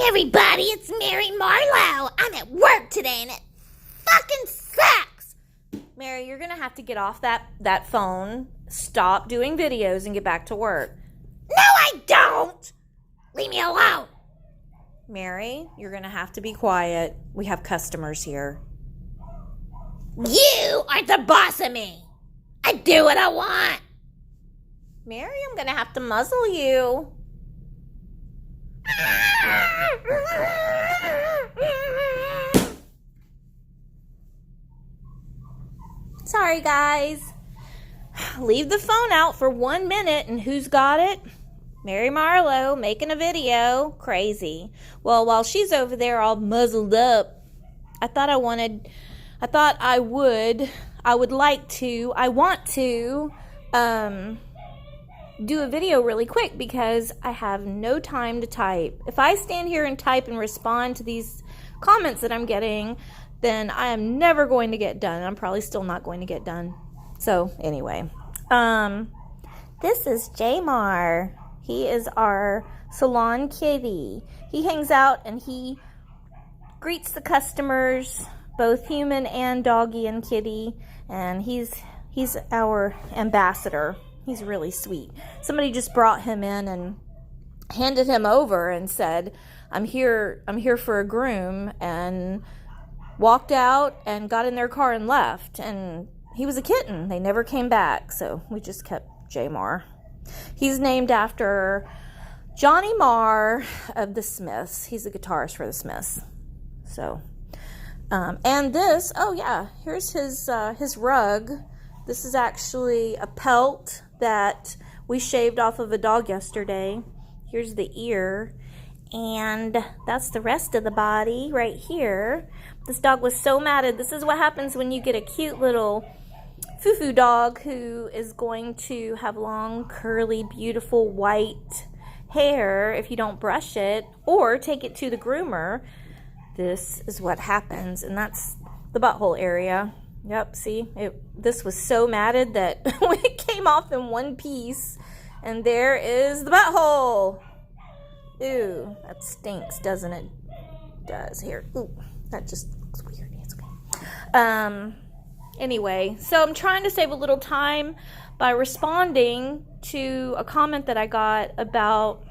Hi everybody, it's Mary Marlowe. I'm at work today and it fucking sucks. Mary, you're going to have to get off that phone, stop doing videos, and get back to work. No, I don't. Leave me alone. Mary, you're going to have to be quiet. We have customers here. You are the boss of me. I do what I want. Mary, I'm going to have to muzzle you. Sorry, guys. Leave the phone out for 1 minute, and who's got it? Mary Marlowe making a video. Crazy. Well, while she's over there all muzzled up, I want to do a video really quick because I have no time to type. If I stand here and type and respond to these comments that I'm getting, then I am never going to get done. I'm probably still not going to get done. So anyway, this is Jamar. He is our Salon kitty. He hangs out and he greets the customers, both human and doggy and kitty, and he's our ambassador. He's really sweet. Somebody just brought him in and handed him over and said, I'm here for a groom, and walked out and got in their car and left. And he was a kitten. They never came back, so we just kept Jamar. He's named after Johnny Marr of the Smiths. He's a guitarist for the Smiths. So, and this, oh yeah, here's his rug. This is actually a pelt that we shaved off of a dog yesterday. Here's the ear, and that's the rest of the body right here. This dog was so mad. This is what happens when you get a cute little foo-foo dog who is going to have long, curly, beautiful white hair if you don't brush it or take it to the groomer. This is what happens, and that's the butthole area. Yep, see, this was so matted that it came off in one piece, and there is the butthole. Ooh, that stinks, doesn't it? It does. Here, ooh, that just looks weird. It's okay. Anyway, so I'm trying to save a little time by responding to a comment that I got about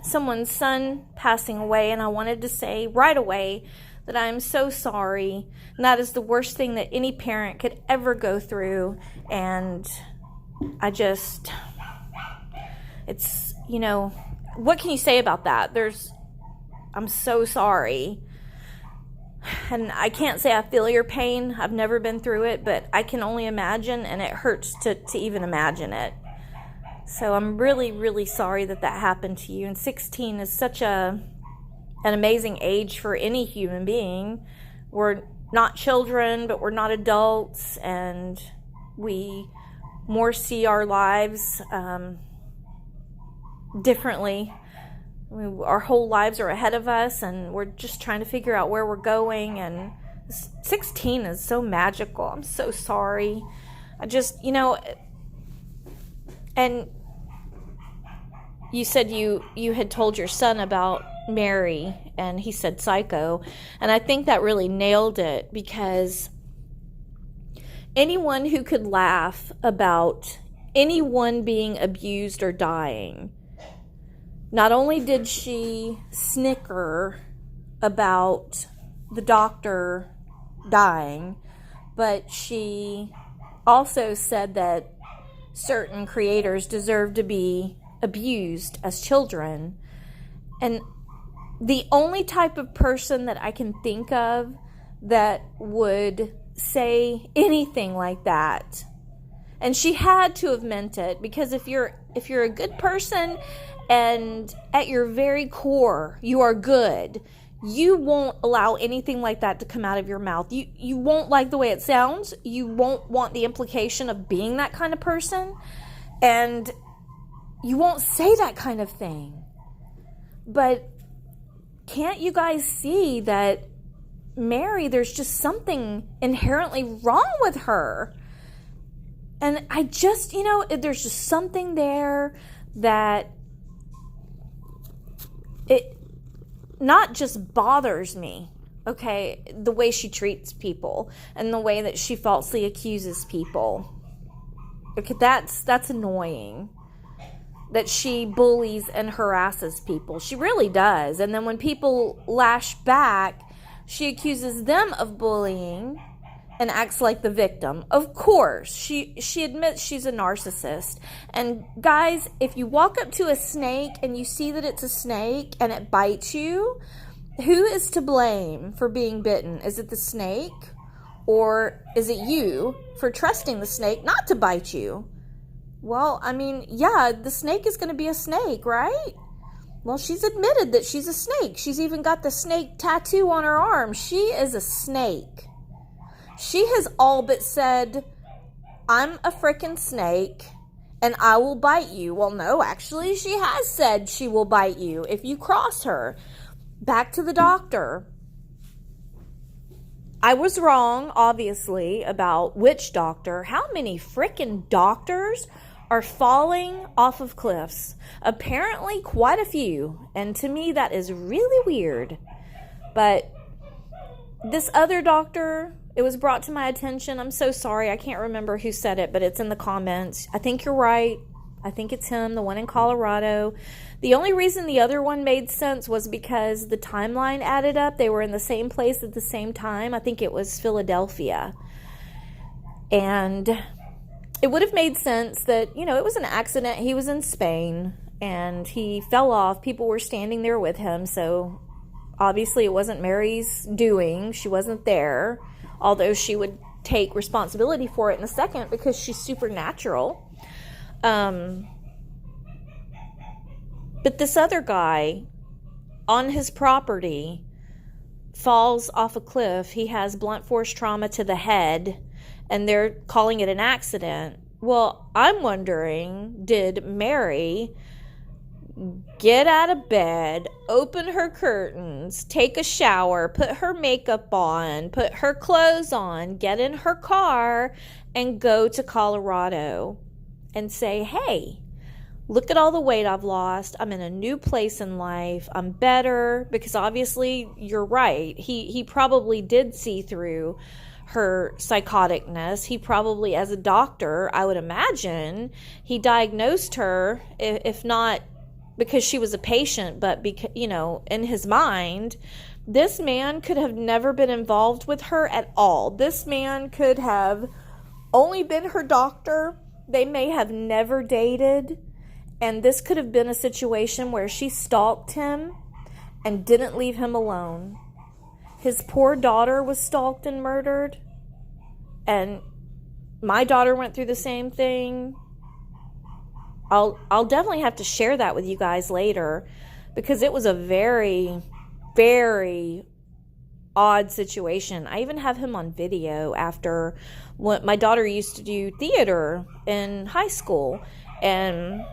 someone's son passing away, and I wanted to say right away that I'm so sorry, and that is the worst thing that any parent could ever go through. And it's, what can you say about that? I'm so sorry. And I can't say I feel your pain. I've never been through it, but I can only imagine, and it hurts to even imagine it. So I'm really, really sorry that happened to you. And 16 is such an amazing age for any human being. We're not children, but we're not adults, and we more see our lives differently. Our whole lives are ahead of us, and we're just trying to figure out where we're going, and 16 is so magical. I'm so sorry. I just, and you said you had told your son about Mary, and he said psycho, and I think that really nailed it, because anyone who could laugh about anyone being abused or dying, not only did she snicker about the doctor dying, but she also said that certain creators deserve to be abused as children. And the only type of person that I can think of that would say anything like that, and she had to have meant it, because if you're a good person and at your very core you are good, you won't allow anything like that to come out of your mouth. You won't like the way it sounds. You won't want the implication of being that kind of person, and you won't say that kind of thing. But can't you guys see that Mary, there's just something inherently wrong with her? And I just, there's just something there that not just bothers me, okay, the way she treats people and the way that she falsely accuses people. Okay, that's annoying. That she bullies and harasses people. She really does. And then when people lash back, she accuses them of bullying and acts like the victim. Of course, she admits she's a narcissist. And guys, if you walk up to a snake and you see that it's a snake and it bites you, who is to blame for being bitten? Is it the snake? Or is it you for trusting the snake not to bite you? Well, I mean, yeah, the snake is going to be a snake, right? Well, she's admitted that she's a snake. She's even got the snake tattoo on her arm. She is a snake. She has all but said, I'm a frickin' snake and I will bite you. Well, no, actually, she has said she will bite you if you cross her. Back to the doctor. I was wrong, obviously, about which doctor. How many frickin' doctors are falling off of cliffs? Apparently quite a few. And to me, that is really weird. But this other doctor, it was brought to my attention. I'm so sorry. I can't remember who said it, but it's in the comments. I think you're right. I think it's him, the one in Colorado. The only reason the other one made sense was because the timeline added up. They were in the same place at the same time. I think it was Philadelphia. And it would have made sense that, you know, it was an accident. He was in Spain and he fell off. People were standing there with him. So obviously it wasn't Mary's doing. She wasn't there, although she would take responsibility for it in a second because she's supernatural. But this other guy on his property falls off a cliff. He has blunt force trauma to the head and they're calling it an accident. Well, I'm wondering, did Mary get out of bed, open her curtains, take a shower, put her makeup on, put her clothes on, get in her car, and go to Colorado and say, hey, look at all the weight I've lost. I'm in a new place in life. I'm better. Because obviously, you're right. He probably did see through her psychoticness. He probably, as a doctor, I would imagine, he diagnosed her, if not because she was a patient, but because, you know, in his mind, this man could have never been involved with her at all. This man could have only been her doctor. They may have never dated. And this could have been a situation where she stalked him and didn't leave him alone. His poor daughter was stalked and murdered. And my daughter went through the same thing. I'll definitely have to share that with you guys later because it was a very, very odd situation. I even have him on video after what my daughter used to do theater in high school. And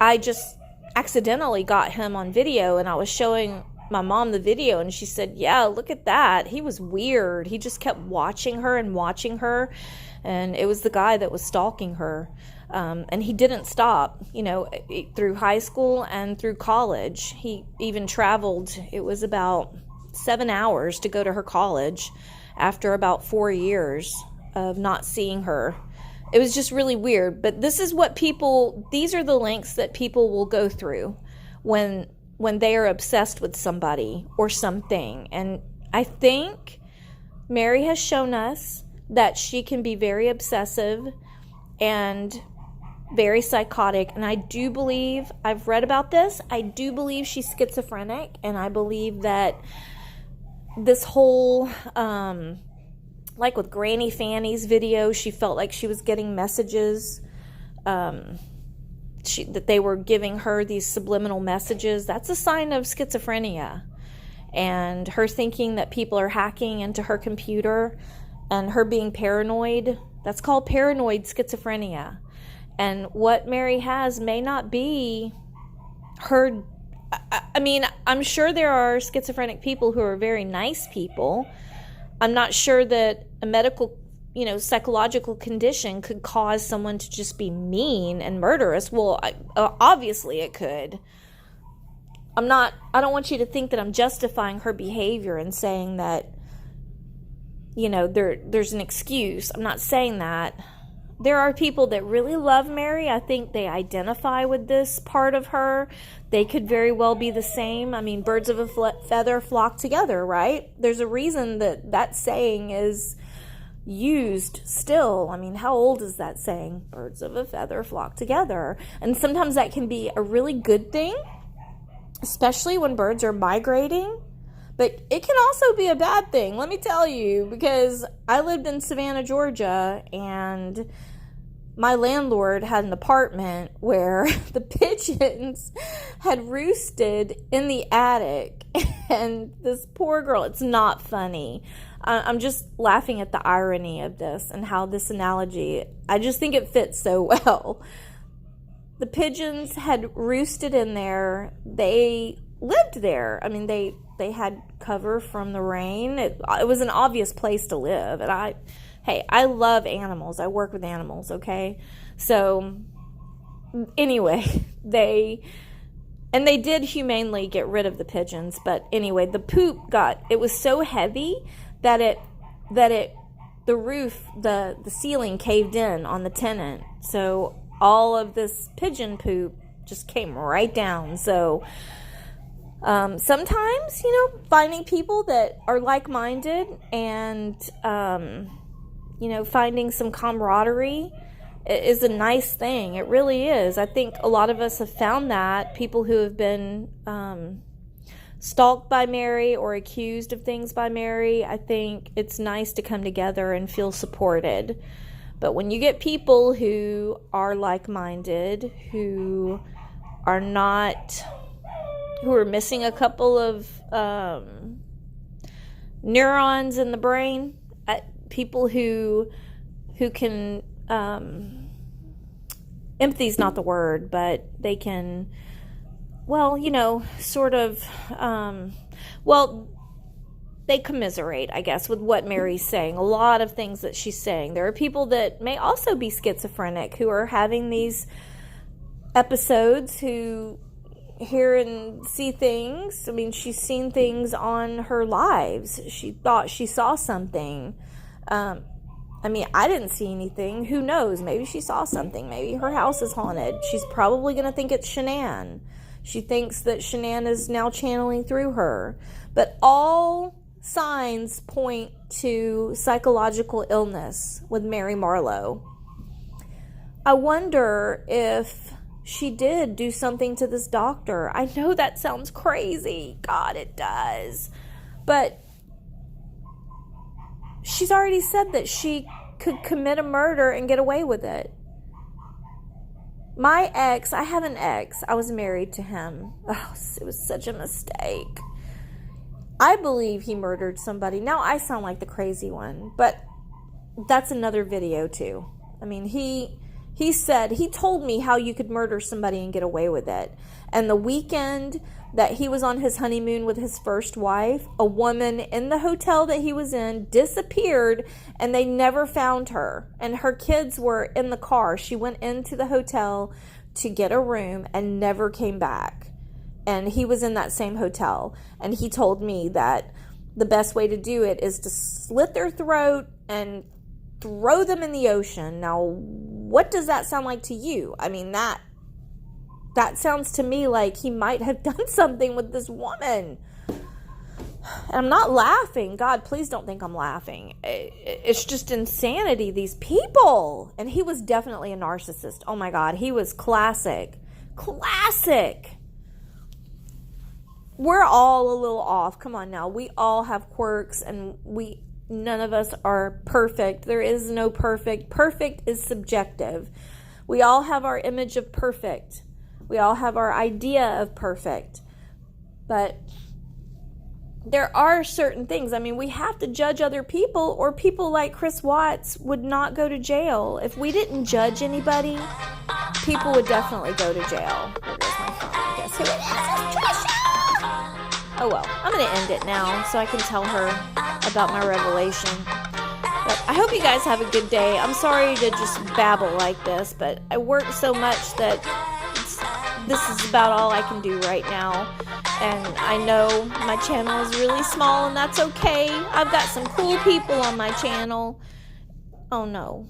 I just accidentally got him on video and I was showing my mom the video and she said, yeah, look at that. He was weird. He just kept watching her. And it was the guy that was stalking her. And he didn't stop, you know, through high school and through college. He even traveled. It was about 7 hours to go to her college after about 4 years of not seeing her. It was just really weird. But this is what these are the lengths that people will go through when they are obsessed with somebody or something. And I think Mary has shown us that she can be very obsessive and very psychotic. And I do believe, I've read about this, I do believe she's schizophrenic. And I believe that this whole, like with Granny Fanny's video, she felt like she was getting messages, that they were giving her these subliminal messages. That's a sign of schizophrenia. And her thinking that people are hacking into her computer and her being paranoid, that's called paranoid schizophrenia. And what Mary has may not be her. I mean, I'm sure there are schizophrenic people who are very nice people. I'm not sure that a medical, psychological condition could cause someone to just be mean and murderous. Well, obviously it could. I don't want you to think that I'm justifying her behavior and saying that, there's an excuse. I'm not saying that. There are people that really love Mary. I think they identify with this part of her. They could very well be the same. I mean, birds of a feather flock together, right? There's a reason that saying is used still. I mean, how old is that saying? Birds of a feather flock together. And sometimes that can be a really good thing, especially when birds are migrating. But it can also be a bad thing, let me tell you, because I lived in Savannah, Georgia, and my landlord had an apartment where the pigeons had roosted in the attic, and this poor girl, it's not funny. I'm just laughing at the irony of this and how this analogy, I just think it fits so well. The pigeons had roosted in there. They lived there. I mean, they had cover from the rain. It was an obvious place to live. And I love animals. I work with animals, okay? So, anyway, they did humanely get rid of the pigeons. But anyway, the poop it was so heavy that the roof, the ceiling caved in on the tenant. So, all of this pigeon poop just came right down. So, sometimes, finding people that are like-minded and, finding some camaraderie is a nice thing. It really is. I think a lot of us have found that. People who have been stalked by Mary or accused of things by Mary, I think it's nice to come together and feel supported. But when you get people who are like-minded, who are missing a couple of neurons in the brain, people who can, empathy's not the word, but they can, they commiserate, I guess, with what Mary's saying. A lot of things that she's saying. There are people that may also be schizophrenic who are having these episodes, who hear and see things. I mean, she's seen things on her lives. She thought she saw something. I didn't see anything. Who knows? Maybe she saw something. Maybe her house is haunted. She's probably going to think it's Shanann. She thinks that Shanann is now channeling through her. But all signs point to psychological illness with Mary Marlowe. I wonder if she did do something to this doctor. I know that sounds crazy. God, it does. But she's already said that she could commit a murder and get away with it. My ex, I have an ex. I was married to him. Oh, it was such a mistake. I believe he murdered somebody. Now I sound like the crazy one, but that's another video too. I mean, he told me how you could murder somebody and get away with it. And the weekend that he was on his honeymoon with his first wife, a woman in the hotel that he was in disappeared, and they never found her. And her kids were in the car. She went into the hotel to get a room and never came back. And he was in that same hotel. And he told me that the best way to do it is to slit their throat and throw them in the ocean. Now, what does that sound like to you? I mean, that sounds to me like he might have done something with this woman. And I'm not laughing. God, please don't think I'm laughing. It's just insanity, these people. And he was definitely a narcissist. Oh my God, he was classic. Classic. We're all a little off. Come on now. We all have quirks, and none of us are perfect. There is no perfect. Perfect is subjective. We all have our image of perfect. We all have our idea of perfect. But there are certain things. I mean, we have to judge other people, or people like Chris Watts would not go to jail. If we didn't judge anybody, people would definitely go to jail. There goes my phone. Guess who it is? It's Trisha! Oh well, I'm going to end it now so I can tell her about my revelation. But I hope you guys have a good day. I'm sorry to just babble like this, but I work so much that this is about all I can do right now. And I know my channel is really small, and that's okay. I've got some cool people on my channel. Oh no,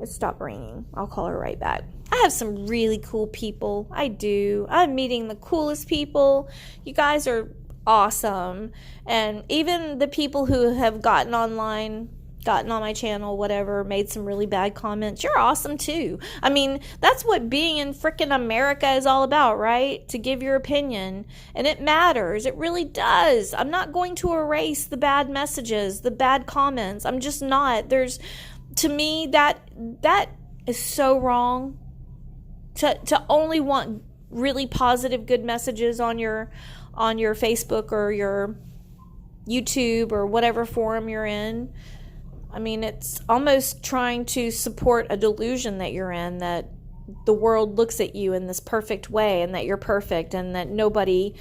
it stopped ringing. I'll call her right back. I have some really cool people. I do. I'm meeting the coolest people. You guys are awesome. And even the people who have gotten on my channel, whatever, made some really bad comments, you're awesome too. I mean, that's what being in frickin' America is all about, right? To give your opinion. And it matters. It really does. I'm not going to erase the bad messages, the bad comments. I'm just not. To me, that is so wrong. To only want really positive, good messages on your Facebook or your YouTube or whatever forum you're in. I mean, it's almost trying to support a delusion that you're in, that the world looks at you in this perfect way and that you're perfect and that nobody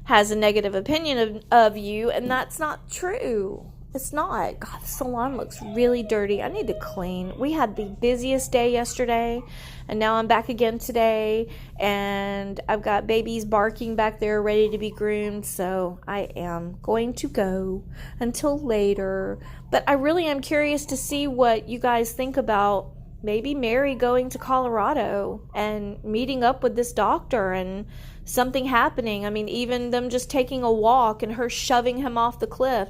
has a negative opinion of you, and that's not true. It's not. God, the salon looks really dirty. I need to clean. We had the busiest day yesterday, and now I'm back again today, and I've got babies barking back there ready to be groomed, so I am going to go until later. But I really am curious to see what you guys think about maybe Mary going to Colorado and meeting up with this doctor and something happening. I mean, even them just taking a walk and her shoving him off the cliff.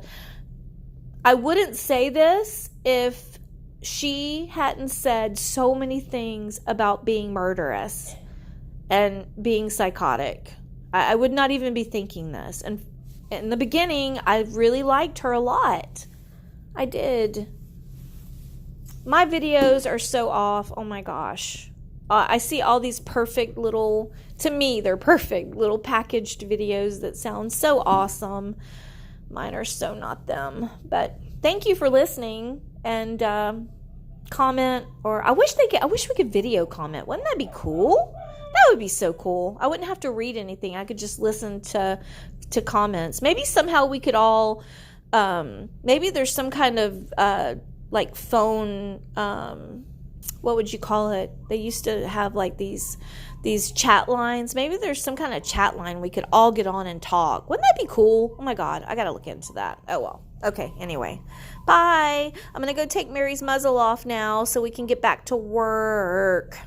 I wouldn't say this if she hadn't said so many things about being murderous and being psychotic. I would not even be thinking this. And in the beginning, I really liked her a lot. I did. My videos are so off. Oh my gosh. I see all these perfect little, to me, they're perfect little packaged videos that sound so awesome. Mine are so not them. But thank you for listening, and comment, or I wish we could video comment. Wouldn't that be cool? That would be so cool. I wouldn't have to read anything. I could just listen to comments. Maybe somehow we could all maybe there's some kind of like phone, what would you call it? They used to have like these chat lines. Maybe there's some kind of chat line we could all get on and talk. Wouldn't that be cool? Oh my God, I gotta look into that. Oh well. Okay, anyway. Bye. I'm gonna go take Mary's muzzle off now so we can get back to work.